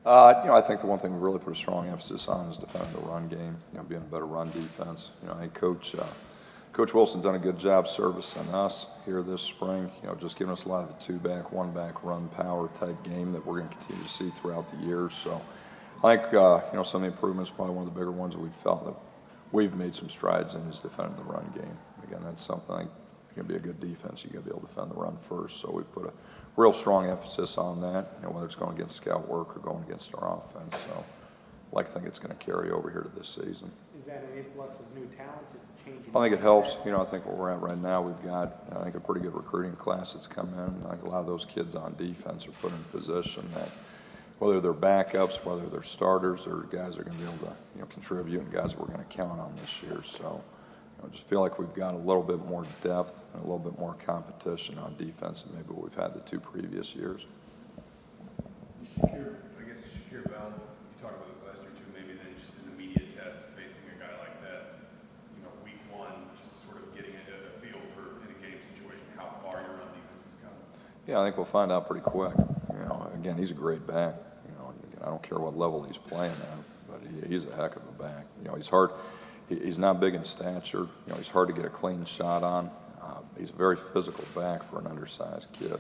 I think the one thing we really put a strong emphasis on is defending the run game, being a better run defense. I think Coach Wilson's done a good job servicing us here this spring, just giving us a lot of the two-back, one-back run power type game that we're going to continue to see throughout the year. So I think, some of the improvements, probably one of the bigger ones that we felt that we've made some strides in is defending the run game. Again, that's something, I think, if you're going to be a good defense, you got to be able to defend the run first. So we put a real strong emphasis on that, whether it's going against scout work or going against our offense. So I like to think it's going to carry over here to this season. Is that an influx of new talent, just changing? I think it helps. I think where we're at right now, we've got, I think, a pretty good recruiting class that's come in. I think a lot of those kids on defense are put in a position that whether they're backups, whether they're starters, or guys are going to be able to, contribute, and guys we're going to count on this year. So I just feel like we've got a little bit more depth and a little bit more competition on defense than maybe what we've had the two previous years. Shakir Bell, you talked about this last year too, maybe then just in the media test, facing a guy like that, week one, just sort of getting a feel for in a game situation, how far your run defense has come. Yeah, I think we'll find out pretty quick. Again, he's a great back. I don't care what level he's playing at, but he's a heck of a back. He's hard. He's not big in stature. He's hard to get a clean shot on. He's a very physical back for an undersized kid.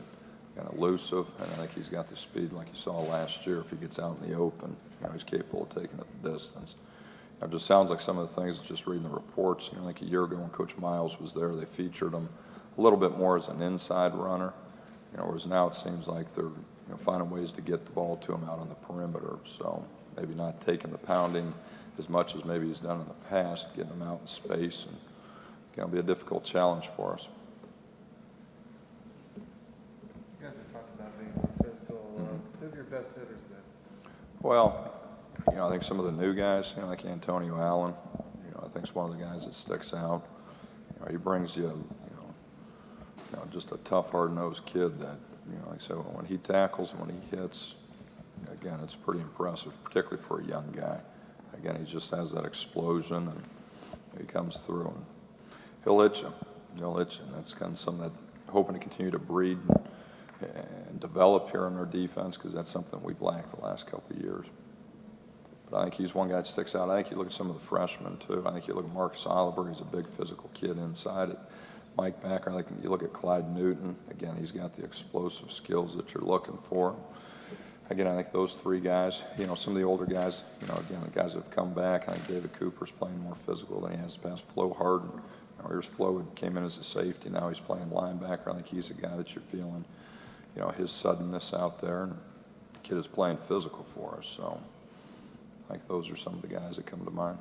And elusive, and I think he's got the speed like you saw last year. If he gets out in the open, he's capable of taking it the distance. It just sounds like some of the things, just reading the reports, like a year ago when Coach Miles was there, they featured him a little bit more as an inside runner, whereas now it seems like they're finding ways to get the ball to him out on the perimeter. So maybe not taking the pounding as much as maybe he's done in the past, getting him out in space, and it'll be a difficult challenge for us. You guys have talked about being more physical. Who have your best hitters been? Well, I think some of the new guys, like Antonio Allen, I think is one of the guys that sticks out. He brings you, just a tough, hard-nosed kid that, like I said, when he tackles and when he hits, again, it's pretty impressive, particularly for a young guy. Again, he just has that explosion, and he comes through, and he'll hit you. He'll hit you, and that's kind of something that I'm hoping to continue to breed and develop here in our defense, because that's something we've lacked the last couple of years. But I think he's one guy that sticks out. I think you look at some of the freshmen, too. I think you look at Marcus Oliver. He's a big physical kid inside it. Mike Backer, I think you look at Clyde Newton. Again, he's got the explosive skills that you're looking for. Again, I think those three guys, some of the older guys, again, the guys that have come back, I think David Cooper's playing more physical than he has past. Flo Harden, here's Flo came in as a safety. Now he's playing linebacker. I think he's a guy that you're feeling, his suddenness out there. And the kid is playing physical for us. So I think those are some of the guys that come to mind.